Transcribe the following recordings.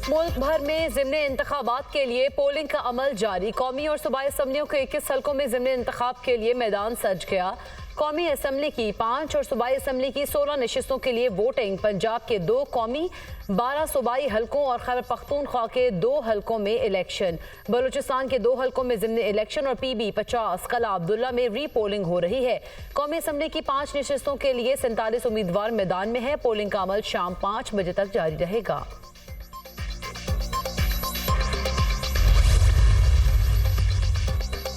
मुल्क भर में ज़िमनी इंतखाबात के लिए पोलिंग का अमल जारी। कौमी और सूबाई असम्बलियों के 21 हल्कों में ज़िमनी इंतखाब के लिए मैदान सज गया। कौमी असम्बली की 5 और सूबाई असम्बली की 16 नशिस्तों के लिए वोटिंग। पंजाब के 2 कौमी, 12 सूबाई हल्कों और खैबर पख्तूनख्वा के 2 हल्कों में इलेक्शन। बलूचिस्तान के 2 हल्कों में ज़िमनी इलेक्शन और PB 50 कला अब्दुल्ला में री पोलिंग हो रही है। कौमी असम्बली की 5 नशिस्तों के लिए 47 उम्मीदवार मैदान में है। पोलिंग का अमल शाम 5 बजे तक जारी रहेगा।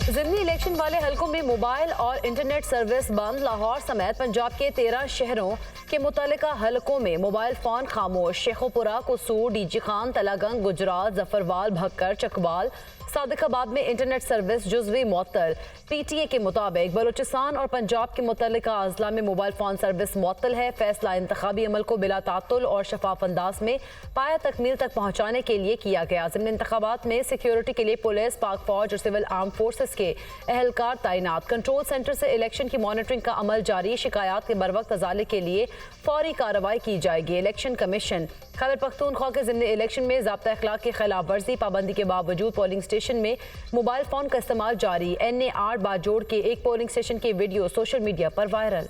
ज़िमनी इलेक्शन वाले हल्कों में मोबाइल और इंटरनेट सर्विस बंद। लाहौर समेत पंजाब के 13 शहरों के मुतल्लिका हल्कों में मोबाइल फोन खामोश। शेखोपुरा, कसूर, डीजी खान, तलागंग, गुजरात, जफरवाल, भक्कर, चकवाल, सादिकाबाद में इंटरनेट सर्विस जुज़वी मुअत्तल। PTA के मुताबिक बलूचिस्तान और पंजाब के मुतल्लिका अजला में मोबाइल फोन सर्विस मुअत्तल है। फैसला इंतखाबी अमल को बिला तातुल और शफाफ अंदाज में पाया तकमील तक पहुँचाने के लिए किया गया। ज़िमनी इंतखाबात में सिक्योरिटी के लिए पुलिस, पाक फौज और सिविल आर्म फोर्सेस के एहलकार तैनात। कंट्रोल सेंटर से इलेक्शन की मॉनिटरिंग का अमल जारी। शिकायत के बरवक्त अजाले के लिए फौरी कार्रवाई की जाएगी। इलेक्शन कमीशन खैबर पख्तूनख्वा के ज़िमनी इलेक्शन में ज़ाब्ता अखलाक की खिलाफ वर्जी पाबंदी के बावजूद पोलिंग स्टेशन में मोबाइल फोन का इस्तेमाल जारी। NA8 बाजोड़ के एक पोलिंग स्टेशन की वीडियो सोशल मीडिया पर वायरल।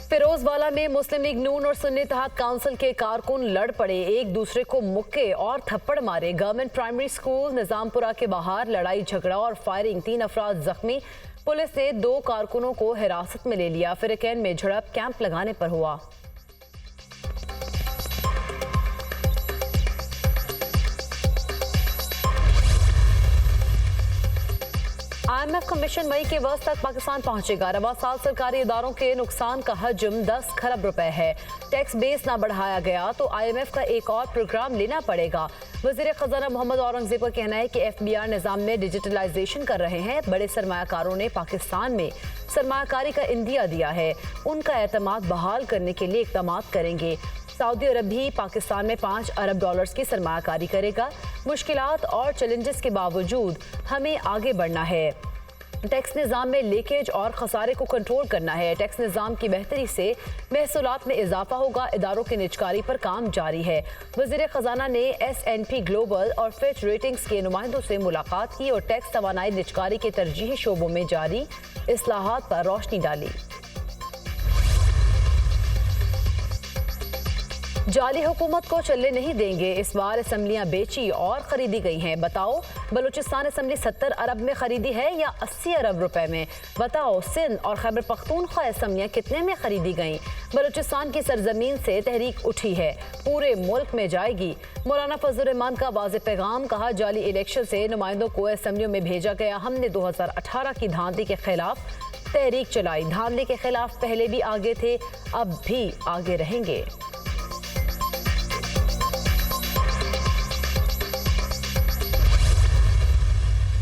फिरोजवाला में मुस्लिम लीग नून और सुन्नी इत्तेहाद काउंसिल के कारकुन लड़ पड़े। एक दूसरे को मुक्के और थप्पड़ मारे। गवर्नमेंट प्राइमरी स्कूल निजामपुरा के बाहर लड़ाई झगड़ा और फायरिंग। 3 अफराद जख्मी। पुलिस ने 2 कारकुनों को हिरासत में ले लिया। फिरकैन में झड़प कैंप लगाने पर हुआ। IMF का मिशन मई के वस्त तक पाकिस्तान पहुंचेगा। रवा साल सरकारी इदारों के नुकसान का हजम 10 खरब रुपए है। टैक्स बेस ना बढ़ाया गया तो IMF का एक और प्रोग्राम लेना पड़ेगा। वज़ीर खजाना मोहम्मद औरंगजेब का कहना है कि FBR निज़ाम में डिजिटलाइजेशन कर रहे हैं। बड़े सरमायाकारों ने पाकिस्तान में सरमायाकारी का इंदिया दिया है। उनका एतमाद बहाल करने के लिए इक़दाम करेंगे। सऊदी अरब भी पाकिस्तान में $5 अरब की सरमायाकारी करेगा। मुश्किलात और चैलेंजेस के बावजूद हमें आगे बढ़ना है। टैक्स निज़ाम में लीकेज और खसारे को कंट्रोल करना है। टैक्स निज़ाम की बेहतरी से महसूलात में इजाफा होगा। इदारों की निजकारी पर काम जारी है। वज़ीर खजाना ने S&P ग्लोबल और फिच रेटिंग्स के नुमाइंदों से मुलाकात की और टैक्स तवानाई निजकारी के तरजीही शोबों में जारी इस्लाहात पर रोशनी डाली। जाली हुकूमत को चलने नहीं देंगे। इस बार असम्बलियां बेची और खरीदी गई हैं। बताओ बलूचिस्तान असम्बली 70 अरब में खरीदी है या 80 अरब रुपए में? बताओ सिंध और खैबर पख्तूनख्वा असम्बलियां कितने में खरीदी गईं? बलूचिस्तान की सरजमीन से तहरीक उठी है, पूरे मुल्क में जाएगी। मौलाना फजल रहमान का वाज़ेह पैगाम। कहा जाली इलेक्शन से नुमाइंदों को असम्बलियों में भेजा गया। हमने 2018 की धांधली के खिलाफ तहरीक चलाई। धांधली के खिलाफ पहले भी आगे थे, अब भी आगे रहेंगे।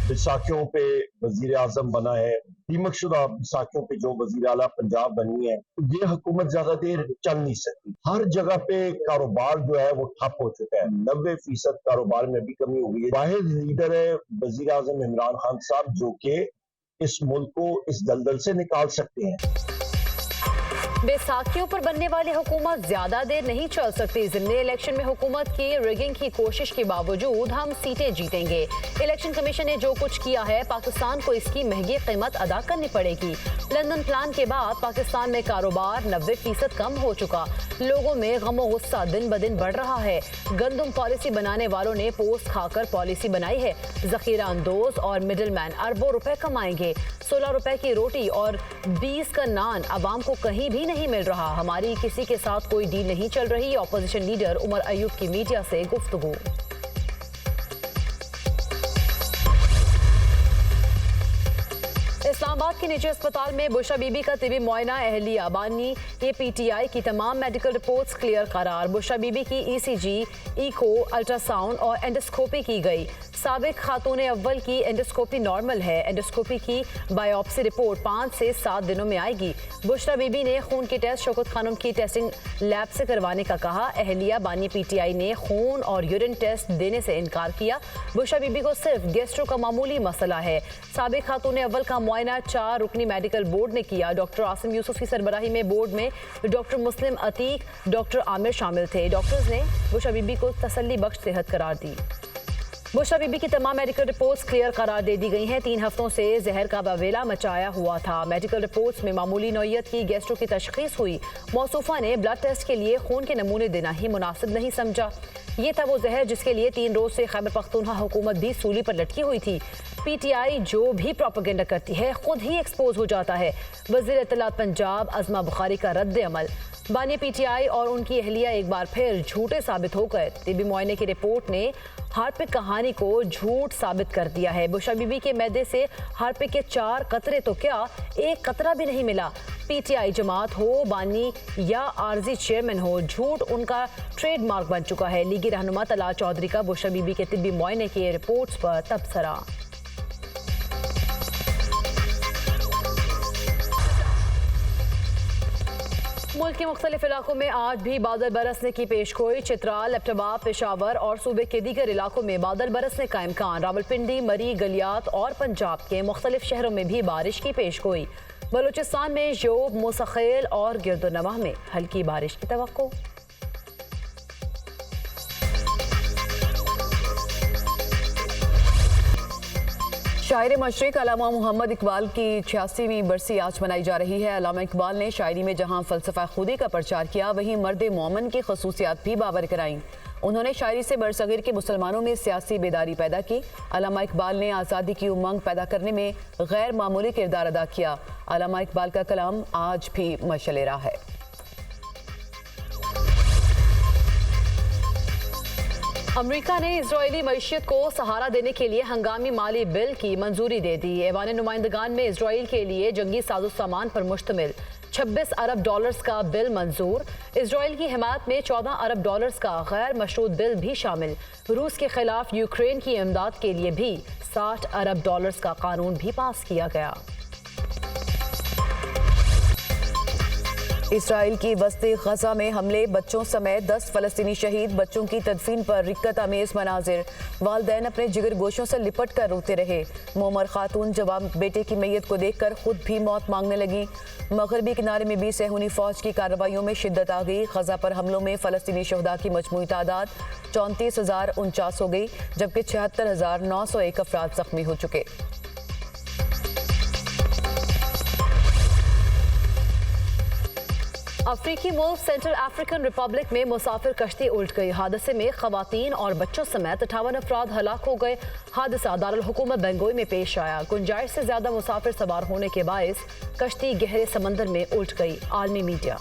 बैसाखियों पे वजीर आजम बना है, दीमकशुदा बैसाखियों पे जो वजीर आला पंजाब बनी है, ये हुकूमत ज्यादा देर चल नहीं सकती। हर जगह पे कारोबार जो है वो ठप हो चुका है। 90% कारोबार में भी कमी हो गई है। वाहिद लीडर है वजीर आजम इमरान खान साहब, जो कि इस मुल्क को इस दलदल से निकाल सकते हैं। बैसाखियों पर बनने वाली हुकूमत ज्यादा देर नहीं चल सकती। ज़िमनी इलेक्शन में हुकूमत की रिगिंग की कोशिश के बावजूद हम सीटें जीतेंगे। इलेक्शन कमीशन ने जो कुछ किया है, पाकिस्तान को इसकी महंगी कीमत अदा करनी पड़ेगी। लंदन प्लान के बाद पाकिस्तान में कारोबार 90% कम हो चुका। लोगों में गम गुस्सा दिन ब दिन बढ़ रहा है। गंदुम पॉलिसी बनाने वालों ने पोस्ट खाकर पॉलिसी बनाई है। जखीरा अंदोज और मिडल मैन अरबों रुपए कमाएंगे। 16 रुपए की रोटी और 20 का नान अवाम को कहीं भी नहीं मिल रहा। हमारी किसी के साथ कोई डील नहीं चल रही। ऑपोजिशन लीडर उमर अयूब की मीडिया से गुफ्तगू। इस्लामाबाद के निजी अस्पताल में बुशरा बीबी का तिबी मुआयना। अहलिया बानी ये PTI की तमाम मेडिकल रिपोर्ट्स क्लियर करार। बुशरा बीबी की ECG, इको, अल्ट्रासाउंड और एंडोस्कोपी की गई। साबिक खातून अव्वल की एंडोस्कोपी नॉर्मल है। एंडोस्कोपी की बायोप्सी रिपोर्ट 5 से 7 दिनों में आएगी। बुशरा बीबी ने खून की टेस्ट शौकत खानम की टेस्टिंग लैब से करवाने का कहा। अहलिया बानी PTI ने खून और यूरिन टेस्ट देने से इनकार किया। बुशरा बीबी को सिर्फ गैस्ट्रो का मामूली मसला है। साबिक खातून अव्वल का मुआयना 4 फैसला रुकनी मेडिकल बोर्ड ने किया। डॉक्टर आसिम यूसुफ की सरबराही में बोर्ड में डॉक्टर मुस्लिम अतीक, डॉक्टर आमिर शामिल थे। डॉक्टर्स ने बुशरा बीबी को तसल्ली बख्श सेहत करार दी। बुशरा बीबी की तमाम मेडिकल रिपोर्ट्स क्लियर करार दे दी गई हैं। 3 हफ्तों से जहर का बवेला मचाया हुआ था। मेडिकल रिपोर्ट्स में मामूली नौयत की गैस्ट्रो की तशखीस हुई। मौसूफा ने ब्लड टेस्ट के लिए खून के नमूने देना ही मुनासिब नहीं समझा। ये था वो जहर जिसके लिए 3 रोज से खैबर पख्तूनख्वा हुकूमत भी सूली पर लटकी हुई थी। पीटीआई जो भी प्रोपेगेंडा करती है खुद ही एक्सपोज हो जाता है। वज़ीर इत्तलात पंजाब अज़मा बुखारी का रद्द अमल। बानी पीटीआई और उनकी अहलिया एक बार फिर झूठे साबित हो गए। तिबी मुआयने की रिपोर्ट ने हार्पिक कहानी को झूठ साबित कर दिया है। बुशरा बीबी के मैदे से हार्पिक के 4 कतरे तो क्या 1 कतरा भी नहीं मिला। पीटीआई जमात हो, बानी या आरजी चेयरमैन हो, झूठ उनका ट्रेडमार्क बन चुका है। लीगी रहनुमा तलाल चौधरी का बुशरा बीबी के तिब्बी मुआयने की रिपोर्ट्स पर तबसरा। मुल्क के मुख्तलिफ इलाकों में आज भी बादल बरसने की पेशगोई। चित्राल, एबटबा, पेशावर और सूबे के दीगर इलाकों में बादल बरसने का इम्कान। रावलपिंडी, मरी, गलियात और पंजाब के मुख्तलिफ शहरों में भी बारिश की पेशगोई। बलूचिस्तान में योब, मुसखेल और गिरदोनवाह में हल्की बारिश की तवक्को। शायर मशरिक अल्लामा मोहम्मद इकबाल की 86वीं बरसी आज मनाई जा रही है। अल्लामा इकबाल ने शायरी में जहां फ़लसफ़ा खुदी का प्रचार किया, वहीं मर्द मोमन की खसूसियात भी बाबर कराईं। उन्होंने शायरी से बरसगीर के मुसलमानों में सियासी बेदारी पैदा की। अल्लामा इकबाल ने आज़ादी की उमंग पैदा करने में गैर मामूली किरदार अदा किया। अल्लामा इकबाल का कलाम आज भी मशअल राह है। अमेरिका ने इजरायली मईशत को सहारा देने के लिए हंगामी माली बिल की मंजूरी दे दी। ऐवान नुमाइंदगान में इजराइल के लिए जंगी साजो सामान पर मुश्तमिल 26 अरब डॉलर्स का बिल मंजूर। इजराइल की हिमायत में 14 अरब डॉलर्स का गैर मशरूत बिल भी शामिल। रूस के खिलाफ यूक्रेन की इमदाद के लिए भी 60 अरब डॉलर्स का कानून भी पास किया गया। इसराइल की बस्ती गजा में हमले, बच्चों समेत 10 फलस्तीनी शहीद। बच्चों की तदफीन पर रिक्कत अमेज मनाजिर। वालिदैन अपने जिगर गोशों से लिपट कर रोते रहे। मोमर खातून जवाब बेटे की मैयत को देखकर खुद भी मौत मांगने लगी। मगरबी किनारे में भी सहूनी फौज की कार्रवाइयों में शिद्दत आ गई। गजा पर हमलों में फलस्तीनी शहदा की मजमूई तादाद 34,049 हो गई, जबकि 76,901 अफराद जख्मी हो चुके। अफ्रीकी मुल्क सेंट्रल अफ्रीकन रिपब्लिक में मुसाफिर कश्ती उल्ट गई। हादसे में खवातीन और बच्चों समेत 58 अफराद हलाक हो गए। हादसा दारुल हुकूमत बेंगोई में पेश आया। गुंजाइश से ज्यादा मुसाफिर सवार होने के बायस कश्ती गहरे समंदर में उल्ट गई। आलमी मीडिया